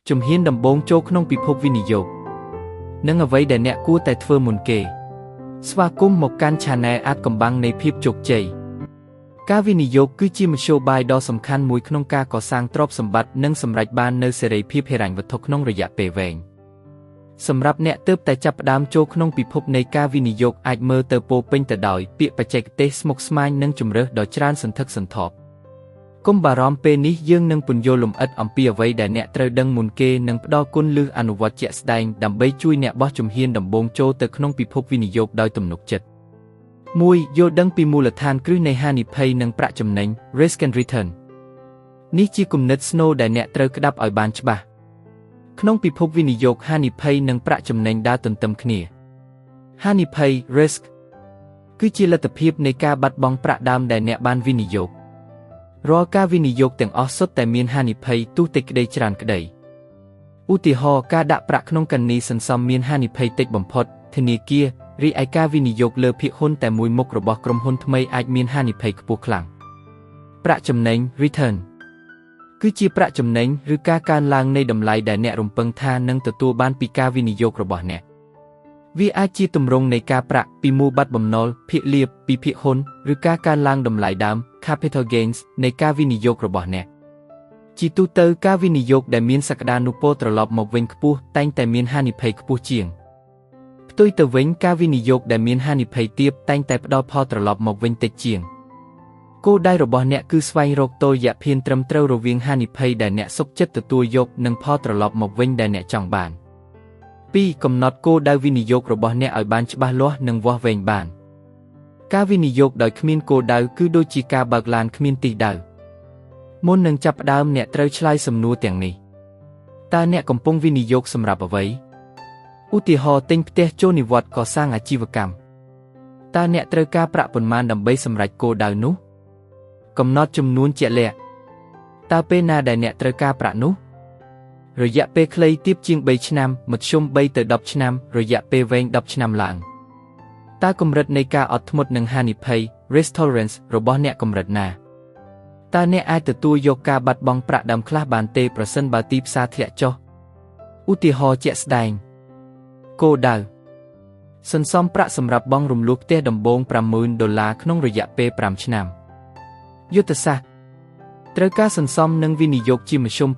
ជំហានដំបូងចូលក្នុងពិភពវិនិយោគនិងអ្វីដែលអ្នកគួរតែធ្វើមុនគេស្វាគមន៍មកកាន់ Channel អាចកំបាំងនៃភាពជោគជ័យការវិនិយោគគឺជាមធ្យោបាយដ៏សំខាន់មួយក្នុងការកសាងទ្រព្យសម្បត្តិនិងសម្រេចបាននូវសេរីភាពហិរញ្ញវត្ថុក្នុងរយៈពេលវែងសម្រាប់អ្នកទើបតែចាប់ផ្ដើមចូលក្នុងពិភពនៃការវិនិយោគអាចមើលទៅពោពេញទៅដោយពាក្យបច្ចេកទេសស្មុគស្មាញនិងជម្រើសដ៏ច្រើនសន្ធឹកសន្ធាប់កុំបារម្ភពេលនេះយើងនឹងពន្យល់លម្អិតអំពីអ្វីដែលអ្នកត្រូវដឹងមុនគេនិងផ្ដល់គុណលឺអនុវត្តជាក់ស្ដែងដើម្បីជួយអ្នកបោះជំហានដំបូងចូលទៅក្នុងពិភពវិនិយោគដោយទំនុកចិត្ត 1. យល់ដឹងពីមូលដ្ឋានគ្រឹះនៃហានិភ័យនិងប្រាក់ចំណេញ Risk and Return នេះជាគំនិតស្នូលដែលអ្នកត្រូវក្តាប់ឲ្យបានច្បាស់ក្នុងពិភពវិនិយោគហានិភ័យនិងប្រាក់ចំណេញដើរទន្ទឹមគ្នាហានិភ័យ Risk គឺជាលទ្ធភាពនៃការបាត់បង់ប្រាក់ដើមដែលអ្នកបានវិនិយោគរាល់ការវិនិយោគទាំងអស់សុទ្ធតែមានហានិភ័យទោះតិចក្តីច្រើនក្តីឧទាហរណ៍ការដាក់ប្រាក់ក្នុងគណនីសន្សំមានហានិភ័យតិចបំផុតធនាគាររីឯការវិនិយោគលើភាគហ៊ុនតែមួយមុខរបស់ក្រុមហ៊ុនថ្មីអាចមានហានិភ័យខ្ពស់ខ្លាំងប្រាក់ចំណេញ Return គឺជាប្រាក់ចំណេញឬការកើនឡើងនៃតម្លៃដែលអ្នករំពឹងថានឹងទទួលបានពីការវិនិយោគរបស់អ្នកវាអាចជាទម្រង់នៃការប្រាក់ពីមូលប័ណ្ណបំណុលភាគលាភពីភាគហ៊ុនឬការកើនឡើងតម្លៃដើម Capital Gains នៃការវិនិយោគរបស់អ្នកជាទូទៅការវិនិយោគដែលមានសក្តានុពលត្រឡប់មកវិញខ្ពស់តែងតែមានហានិភ័យខ្ពស់ជាងផ្ទុយទៅវិញការវិនិយោគដែលមានហានិភ័យទាបតែងតែផ្ដល់ផលត្រឡប់មកវិញតិចជាងគោលដៅរបស់អ្នកគឺស្វែងរកតុល្យភាពត្រឹមត្រូវរវាងហានិភ័យដែលអ្នកសុខចិត្តទទួលយកនិងផលត្រឡប់មកវិញដែលអ្នកចង់បាន 2. កំណត់គោលដៅវិនិយោគរបស់អ្នកឲ្យបានច្បាស់លាស់និងវាស់វែងបានការវិនិយោគដោយគ្មានគោលដៅគឺដូចជាការបើកឡានគ្មានទិសដៅមុននឹងចាប់ផ្ដើមអ្នកត្រូវឆ្លើយសំណួរទាំងនេះតើអ្នកកំពុងវិនិយោគសម្រាប់អ្វីឧទាហរណ៍ទិញផ្ទះចូលនិវត្តន៍កសាងអាជីវកម្មតើអ្នកត្រូវការប្រាក់ប៉ុន្មានដើម្បីសម្រេចគោលដៅនោះកំណត់ចំនួនជាក់លាក់តើពេលណាដែលអ្នកត្រូវការប្រាក់នោះរយៈពេលខ្លីទាបជាង3ឆ្នាំមធ្យម3ទៅ10ឆ្នាំរយៈពេលវែង10ឆ្នាំឡើងតើកម្រិតនៃការអត់ធ្មត់នឹងហានិភ័យ Risk Tolerance របស់អ្នកកម្រិតណាតើអ្នកអាចទទួលយកការបាត់បង់ប្រាក់ដើមខ្លះបានទេប្រសិនបើទីផ្សារធ្លាក់ចុះឧទាហរណ៍ជាក់ស្ដែងគោលដៅសន្សំប្រាក់សម្រាប់បង់រំលោះផ្ទះដំបូង$50,000ក្នុងរយៈពេល5ឆ្នាំយុទ្ធសាស្ត្រត្រូវការសន្សំនិងវិនិយោគជាមធ្យម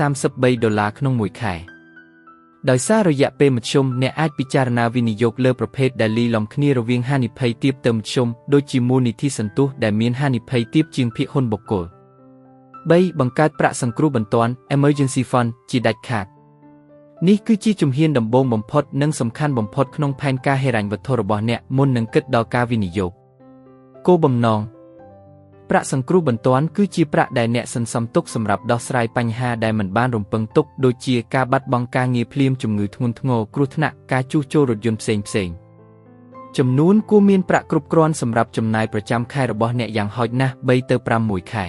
$833ក្នុងមួយខែដោយសាររយៈពេលមធ្យមអ្នកអាចពិចារណាវិនិយោគលើប្រភេទដែលលាយឡំគ្នារវាងហានិភ័យទាបទៅមធ្យមដូចជាមូលនិធិសន្ទុះដែលមានហានិភ័យទាបជាងភាគហ៊ុនបុគ្គល 3. បង្កើតប្រាក់សង្គ្រោះបន្ទាន់ Emergency Fund ជាដាច់ខាតនេះគឺជាជំហានដំបូងបំផុតនិងសំខាន់បំផុតក្នុងផែនការហិរញ្ញវត្ថុរបស់អ្នកមុននឹងគិតដល់ការវិនិយោគគោលបំណងប្រាក់សង្គ្រោះបន្ទាន់គឺជាប្រាក់ដែលអ្នកសន្សំទុកសម្រាប់ដោះស្រាយបញ្ហាដែលមិនបានរំពឹងទុកដូចជាការបាត់បង់ការងារភ្លាមជំងឺធ្ងន់ធ្ងរគ្រោះថ្នាក់ការជួសជុលរថយន្តផ្សេងៗចំនួនគួរមានប្រាក់គ្រប់គ្រាន់សម្រាប់ចំណាយប្រចាំខែរបស់អ្នកយ៉ាងហោចណាស់3ទៅ5មួយខែ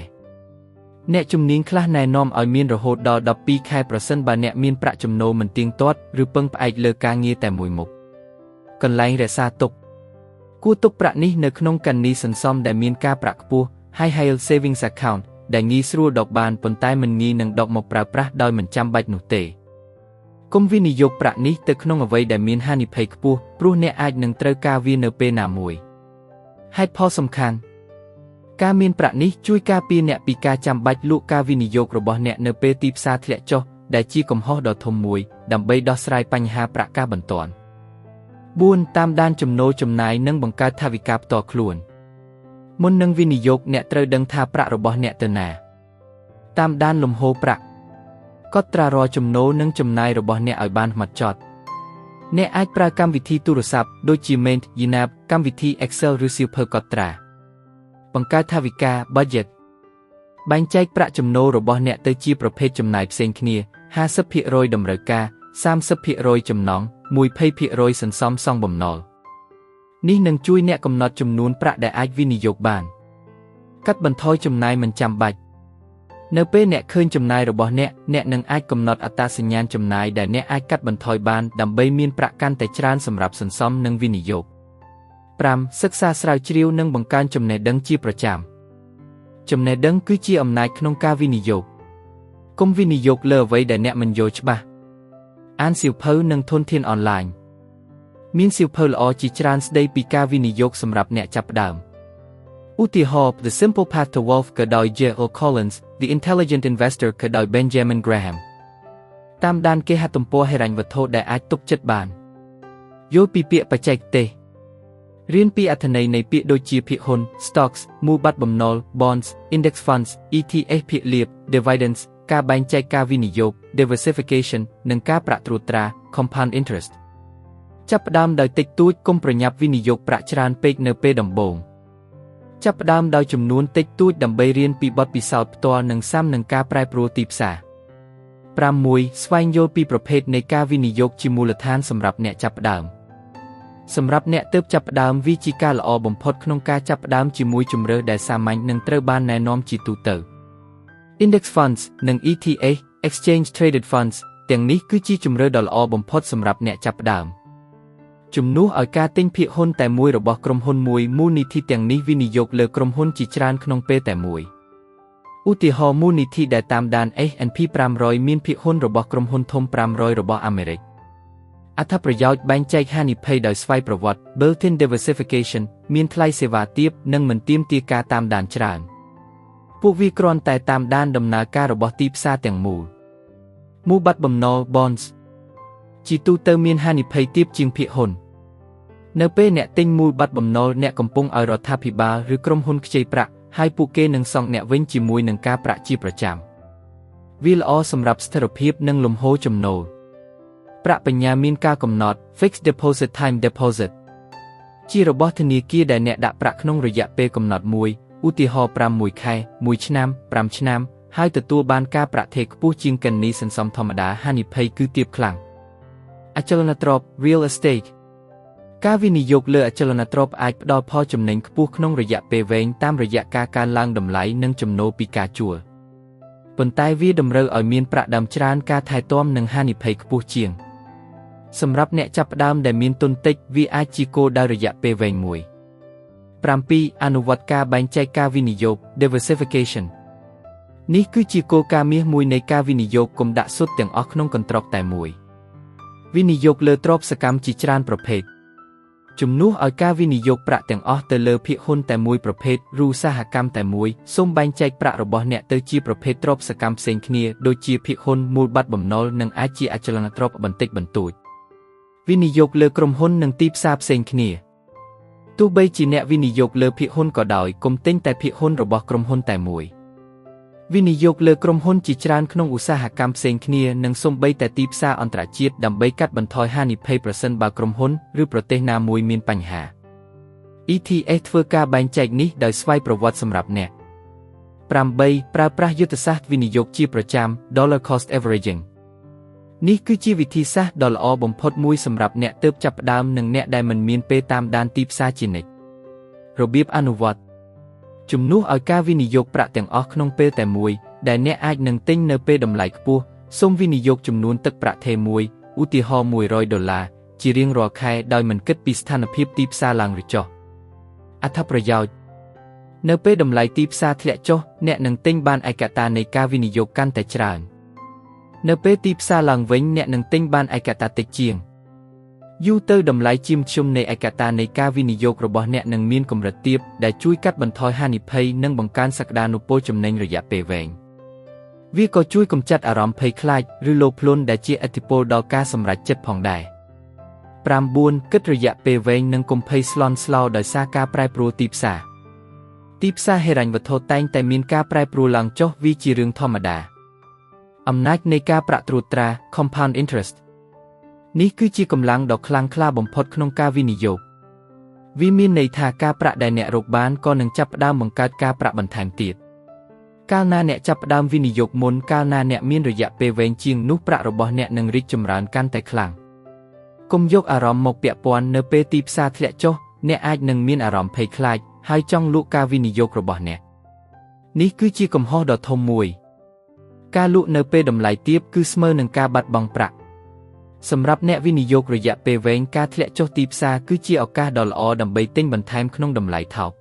អ្នកជំនាញខ្លះណែនាំឲ្យមានរហូតដល់12ខែប្រសិនបើអ្នកមានប្រាក់ចំណូលមិនទៀងទាត់ឬពឹងផ្អែកលើការងារតែមួយមុខកន្លែងរក្សាទុកគួរទុកប្រាក់នេះនៅក្នុងគណនីសន្សំដែលមានការប្រាក់ខ្ពស់ High Yield Savings Account ដែលងាយស្រួលដកបានប៉ុន្តែមិនងាយនឹងដកមកប្រើប្រាស់ដោយមិនចាំបាច់នោះទេកុំវិនិយោគប្រាក់នេះទៅក្នុងអ្វីដែលមានហានិភ័យខ្ពស់ព្រោះអ្នកអាចនឹងត្រូវការវានៅពេលណាមួយហេតុផលសំខាន់ការមានប្រាក់នេះជួយការពារអ្នកពីការចាំបាច់លក់ការវិនិយោគរបស់អ្នកនៅពេលទីផ្សារធ្លាក់ចុះដែលជាកំហុសដ៏ធំមួយដើម្បីដោះស្រាយបញ្ហាប្រាក់ការបន្ទាន់ 4. តាមដានចំណូលចំណាយនិងបង្កើតថវិកាផ្ទាល់ខ្លួនមុននឹងវិនិយោគអ្នកត្រូវដឹងថាប្រាក់របស់អ្នកទៅណាតាមដានលំហូរប្រាក់កត់ត្រារាល់ចំណូលនិងចំណាយរបស់អ្នកឲ្យបានហ្មត់ចត់អ្នកអាចប្រើកម្មវិធីទូរស័ព្ទដូចជា Mint, YNAB កម្មវិធី Excel ឬសៀវភៅកត់ត្រាបង្កើតថវិកា Budget បែងចែកប្រាក់ចំណូលរបស់អ្នកទៅជាប្រភេទចំណាយផ្សេងគ្នា 50% តម្រូវការ 30% ចំណង់ 20% សន្សំសងបំណុលនេះនឹងជួយអ្នកកំណត់ចំនួនប្រាក់ដែលអាចវិនិយោគបានកាត់បន្ថយចំណាយមិនចាំបាច់នៅពេលអ្នកឃើញចំណាយរបស់អ្នកនឹងអាចកំណត់អត្តសញ្ញាណចំណាយដែលអ្នកអាចកាត់បន្ថយបានដើម្បីមានប្រាក់កាន់តែច្រើនសម្រាប់សន្សំនិងវិនិយោគ 5. សិក្សាស្រាវជ្រាវនិងបង្កើនចំណេះដឹងជាប្រចាំចំណេះដឹងគឺជាអំណាចក្នុងការវិនិយោគ គុំវិនិយោគលើអ្វីដែលអ្នកមិនយល់ច្បាស់អានសៀវភៅនិងធនធានអនឡាញមានសៀវភៅល្អជាច្រើនស្ដីពីការវិនិយោគសម្រាប់អ្នកចាប់ផ្ដើមឧទាហរណ៍ The Simple Path to Wealth ក៏ដោយ J.O. Collins The Intelligent Investor ក៏ដោយ Benjamin Graham តាមដានគេហទំព័រហិរញ្ញវត្ថុដែលអាចទុកចិត្តបានយល់ពីពាក្យបច្ចេកទេសរៀនពីអត្ថន័យនៃពាក្យដូចជាភាគហ៊ុន Stocks មូលបត្របំណុល Bonds Index Funds ETF ភាគលាភ Dividends ការបែងចែកការវិនិយោគ Diversification និងការប្រាក់ត្រួតត្រា Compound Interest ចាប់ផ្ដើមដោយតិចតួចកុំប្រញាប់វិនិយោគប្រាក់ច្រើនពេកនៅពេលដំបូងចាប់ផ្ដើមដោយចំនួនតិចតួចដើម្បីរៀនពីបទពិសោធន៍ផ្ទាល់និងស៊ាំនឹងការប្រែប្រួលទីផ្សារ6ស្វែងយល់ពីប្រភេទនៃការវិនិយោគជាមូលដ្ឋានសម្រាប់អ្នកចាប់ផ្ដើមសម្រាប់អ្នកទើបចាប់ផ្ដើមវាជាការល្អបំផុតក្នុងការចាប់ផ្ដើមជាមួយជម្រើសដែលសាមញ្ញនិងត្រូវបានណែនាំជាទូទៅ Index Funds និង ETF Exchange Traded Funds ទាំងនេះគឺជាជម្រើសដ៏ល្អបំផុតសម្រាប់អ្នកចាប់ផ្ដើមជំនួសឲ្យការទិញភាគហ៊ុនតែមួយរបស់ក្រុមហ៊ុនមួយមូលនិធិទាំងនេះវិនិយោគលើក្រុមហ៊ុនជាច្រើនក្នុងពេលតែមួយឧទាហរណ៍មូលនិធិដែលតាមដាន S&P 500មានភាគហ៊ុនរបស់ក្រុមហ៊ុនធំ500របស់អាមេរិកអត្ថប្រយោជន៍បែងចែកហានិភ័យដោយស្វ័យប្រវត្តិ Built-in Diversification មានថ្លៃសេវាទាបនិងមិនទាមទារការតាមដានច្រើនពួកវាគ្រាន់តែតាមដានដំណើរការរបស់ទីផ្សារទាំងមូលបត្របំណុល Bonds ជាទូទៅមានហានិភ័យទាបជាងភាគហ៊ុននៅពេលអ្នកទិញមូលបត្របំណុលអ្នកកំពុងឲ្យរដ្ឋាភិបាលឬក្រុមហ៊ុនខ្ចីប្រាក់ហើយពួកគេនឹងសងអ្នកវិញជាមួយនឹងការប្រាក់ជាប្រចាំវាល្អសម្រាប់ស្ថិរភាពនិងលំហូរចំណូលប្រាក់បញ្ញើមានការកំណត់ Fixed Deposit Time Deposit ជារបស់ធនាគារដែលអ្នកដាក់ប្រាក់ក្នុងរយៈពេលកំណត់មួយឧទាហរណ៍6ខែ1ឆ្នាំ5ឆ្នាំហើយទទួលបានការប្រាក់ថេរខ្ពស់ជាងគណនីសន្សំធម្មតាហានិភ័យគឺទាបខ្លាំងអចលនទ្រព្យ Real Estate ការវិនិយោគលើអចលនទ្រព្យអាចផ្ដល់ផលចំណេញខ្ពស់ក្នុងរយៈពេលវែងតាមរយៈការកើនឡើងតម្លៃនិងចំណូលពីការជួលប៉ុន្តែវាតម្រូវឲ្យមានប្រាក់ដើមច្រើនការថែទាំនិងហានិភ័យខ្ពស់ជាងសម្រាប់អ្នកចាប់ផ្ដើមដែលមានទុនតិចវាអាចជាគោលដៅរយៈពេលវែងមួយ7អនុវត្តការបែងចែកការវិនិយោគ Diversification នេះគឺជាគោលការណ៍មាសមួយនៃការវិនិយោគកុំដាក់ស៊ុតទាំងអស់ក្នុងកន្ត្រកតែមួយវិនិយោគលើទ្រព្យសកម្មជាច្រើនប្រភេទជំនួសឲ្យការវិនិយោគប្រាក់ទាំងអស់ទៅលើភាគហ៊ុនតែមួយប្រភេទឬឧស្សាហកម្មតែមួយសូមបែងចែកប្រាក់របស់អ្នកទៅជាប្រភេទទ្រព្យសកម្មផ្សេងគ្នាដូចជាភាគហ៊ុនមូលបត្របំណុលនិងអាចជាអចលនទ្រព្យបន្តិចបន្តួចវិនិយោគលើក្រុមហ៊ុននិងទីផ្សារផ្សេងគ្នាទោះបីជាអ្នកវិនិយោគលើភាគហ៊ុនក៏ដោយកុំទិញតែភាគហ៊ុនរបស់ក្រុមហ៊ុនតែមួយវិនិយោគលើក្រុមហ៊ុនជាច្រើនក្នុងឧស្សាហកម្មផ្សេងគ្នានិងសូម្បីតែទីផ្សារអន្តរជាតិដើម្បីកាត់បន្ថយហានិភ័យប្រសិនបើក្រុមហ៊ុនឬប្រទេសណាមួយមានបញ្ហា ETF ធ្វើការបែងចែកនេះដោយស្វ័យប្រវត្តិសម្រាប់អ្នក8ប្រើប្រាស់យុទ្ធសាស្ត្រវិនិយោគជាប្រចាំ Dollar Cost Averaging នេះគឺជាវិធីសាស្ត្រដ៏ល្អបំផុតមួយសម្រាប់អ្នកទើបចាប់ផ្ដើមនិងអ្នកដែលមិនមានពេលតាមដានទីផ្សារជានិច្ចរបៀបអនុវត្តជំនួសឲ្យការវិនិយោគប្រាក់ទាំងអស់ក្នុងពេលតែមួយដែលអ្នកអាចនឹងទិញនៅពេលតម្លៃខ្ពស់សូមវិនិយោគចំនួនទឹកប្រាក់ថេរមួយឧទាហរណ៍$100ជារៀងរាល់ខែដោយមិនគិតពីស្ថានភាពទីផ្សារឡើងឬចុះអត្ថប្រយោជន៍នៅពេលតម្លៃទីផ្សារធ្លាក់ចុះអ្នកនឹងទិញបានឯកតានៃការវិនិយោគកាន់តែច្រើននៅពេលទីផ្សារឡើងវិញអ្នកនឹងទិញបានឯកតាតិចជាងយូរទៅតម្លៃជាមធ្យមនៃឯកតានៃការវិនិយោគរបស់អ្នកនឹងមានកម្រិតទាបដែលជួយកាត់បន្ថយហានិភ័យនិងបង្កើនសក្តានុពលចំណេញរយៈពេលវែងវាក៏ជួយកម្ចាត់អារម្មណ៍ភ័យខ្លាចឬលោភលន់ដែលជាឥទ្ធិពលដល់ការសម្រេចចិត្តផងដែរ9គិតរយៈពេលវែងនិងកុំភ័យស្លន់ស្លោដោយសារការប្រែប្រួលទីផ្សារហិរញ្ញវត្ថុតែងតែមានការប្រែប្រួលឡើងចុះវាជារឿងធម្មតាអំណាចនៃការប្រាក់ត្រួតត្រា Compound Interest នេះគឺជាកម្លាំងដ៏ខ្លាំងក្លាបំផុតក្នុងការវិនិយោគវាមានន័យថាការប្រាក់ដែលអ្នករកបានក៏នឹងចាប់ផ្ដើមបង្កើតការប្រាក់បន្ថែមទៀតកាលណាអ្នកចាប់ផ្ដើមវិនិយោគមុនកាលណាអ្នកមានរយៈពេលវែងជាងនោះប្រាក់របស់អ្នកនឹងរីកចម្រើនកាន់តែខ្លាំងកុំយកអារម្មណ៍មកពាក់ព័ន្ធនៅពេលទីផ្សារធ្លាក់ចុះអ្នកអាចនឹងមានអារម្មណ៍ភ័យខ្លាចហើយចង់លក់ការវិនិយោគរបស់អ្នកនេះគឺជាកំហុសដ៏ធំមួយការលក់នៅពេលតម្លៃទាបគឺស្មើនឹងការបាត់បង់ប្រាក់សម្រាប់អ្នកវិនិយោគរយៈពេលវែងការធ្លាក់ចុះទីផ្សារគឺជាឱកាសដ៏ល្អដើម្បីទិញបន្ថែមក្នុងតម្លៃថោក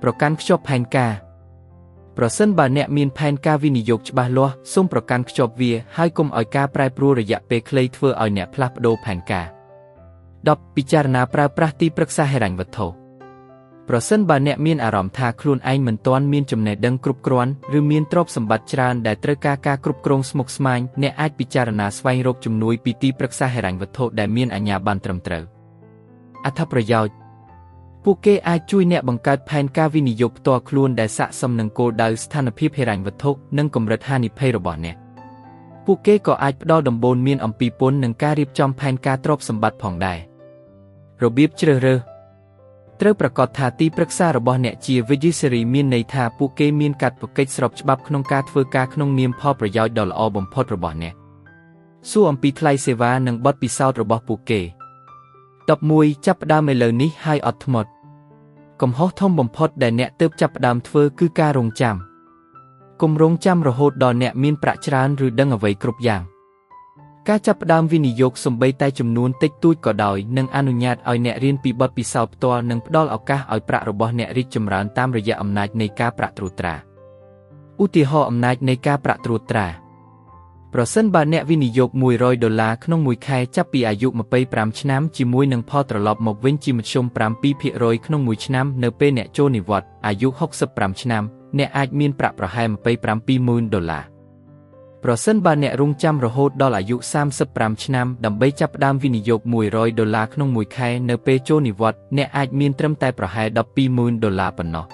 ប្រកាន់ខ្ជាប់ផែនការ ប្រសិនបើអ្នកមានផែនការវិនិយោគច្បាស់លាស់សូមប្រកាន់ខ្ជាប់វាហើយកុំឲ្យការប្រែប្រួលរយៈពេលខ្លីធ្វើឲ្យអ្នកផ្លាស់ប្ដូរផែនការ 10. ពិចារណាប្រើប្រាស់ទីប្រឹក្សាហិរញ្ញវត្ថុប្រសិនបើអ្នកមានអារម្មណ៍ថាខ្លួនឯងមិនទាន់មានចំណេះដឹងគ្រប់គ្រាន់ឬមានទ្រព្យសម្បត្តិច្រើនដែលត្រូវការការគ្រប់គ្រងស្មុគស្មាញអ្នកអាចពិចារណាស្វែងរកជំនួយពីទីប្រឹក្សាហិរញ្ញវត្ថុដែលមានអាជ្ញាប័ណ្ណត្រឹមត្រូវអត្ថប្រយោជន៍ពួកគេអាចជួយអ្នកបង្កើតផែនការវិនិយោគផ្ទាល់ខ្លួនដែលស័ក្តិសមនឹងគោលដៅស្ថានភាពហិរញ្ញវត្ថុនិងកម្រិតហានិភ័យរបស់អ្នកពួកគេក៏អាចផ្ដល់ដំបូន្មានអំពីពន្ធនិងការរៀបចំផែនការទ្រព្យសម្បត្តិផងដែររបៀបជ្រើសរើសត្រូវប្រាកដថាទីប្រឹក្សារបស់អ្នកជា fiduciary មានន័យថាពួកគេមានកាតព្វកិច្ចស្របច្បាប់ក្នុងការធ្វើការក្នុងនាមផលប្រយោជន៍ដ៏ល្អបំផុតរបស់អ្នកសួរអំពីថ្លៃសេវានិងបទពិសោធន៍របស់ពួកគេ 11. ចាប់ផ្ដើមឥឡូវនេះហើយអត់ធ្មត់កំហុសធំបំផុតដែលអ្នកទើបចាប់ផ្ដើមធ្វើគឺការរង់ចាំកុំរង់ចាំរហូតដល់អ្នកមានប្រាក់ច្រើនឬដឹងអ្វីគ្រប់យ៉ាងការចាប់ផ្ដើមវិនិយោគសូម្បីតែចំនួនតិចតួចក៏ដោយនឹងអនុញ្ញាតឲ្យអ្នករៀនពីបទពិសោធន៍ផ្ទាល់និងផ្ដល់ឱកាសឲ្យប្រាក់របស់អ្នករីកចម្រើនតាមរយៈអំណាចនៃការប្រាក់ត្រួតត្រាឧទាហរណ៍អំណាចនៃការប្រាក់ត្រួតត្រាប្រសិនបើអ្នកវិនិយោគ$100ក្នុងមួយខែចាប់ពីអាយុ25ឆ្នាំជាមួយនឹងផលត្រឡប់មកវិញជាមធ្យម 7% ក្នុងមួយឆ្នាំនៅពេលអ្នកចូលនិវត្តន៍អាយុ65ឆ្នាំអ្នកអាចមានប្រាក់ប្រហែល$27,000ប្រសិនបើអ្នករង់ចាំរហូតដល់អាយុ35ឆ្នាំដើម្បីចាប់ផ្ដើមវិនិយោគ$100ក្នុងមួយខែនៅពេលចូលនិវត្តន៍អ្នកអាចមានត្រឹមតែប្រហែល$12,000ប៉ុណ្ណោះ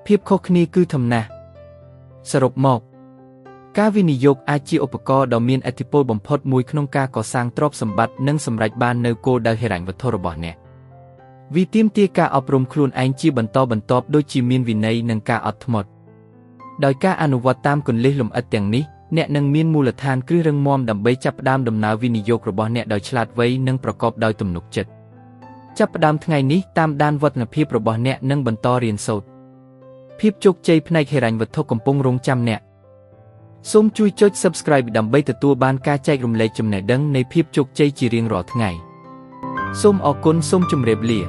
ភាពខុសគ្នាគឺធំណាស់សរុបមកការវិនិយោគអាចជាឧបករណ៍ដ៏មានឥទ្ធិពលបំផុតមួយក្នុងការកសាងទ្រព្យសម្បត្តិនិងសម្រេចបាននូវគោលដៅហិរញ្ញវត្ថុរបស់អ្នកវាទាមទារការអប់រំខ្លួនឯងជាបន្តបន្ទាប់ដូចជាមានវិន័យនិងការអត់ធ្មត់ដោយការអនុវត្តតាមគន្លឹះលម្អិតទាំងនេះអ្នកនឹងមានមូលដ្ឋានគ្រឹះរឹងមាំដើម្បីចាប់ផ្ដើមដំណើរវិនិយោគរបស់អ្នកដោយឆ្លាតវៃនិងប្រកបដោយទំនុកចិត្តចាប់ផ្ដើមថ្ងៃនេះតាមដានវឌ្ឍនភាពរបស់អ្នកនិងបន្តរៀនសូត្រភាពជោគជ័យផ្នែកហិរញ្ញវត្ថុកំពុងរង់ចាំអ្នកសូមជួយចុច Subscribe ដើម្បីទទួលបានការចែករំលែកចំណេះដឹងនៃភាពជោគជ័យជារៀងរាល់ថ្ងៃសូមអរគុណសូមជម្រាបលា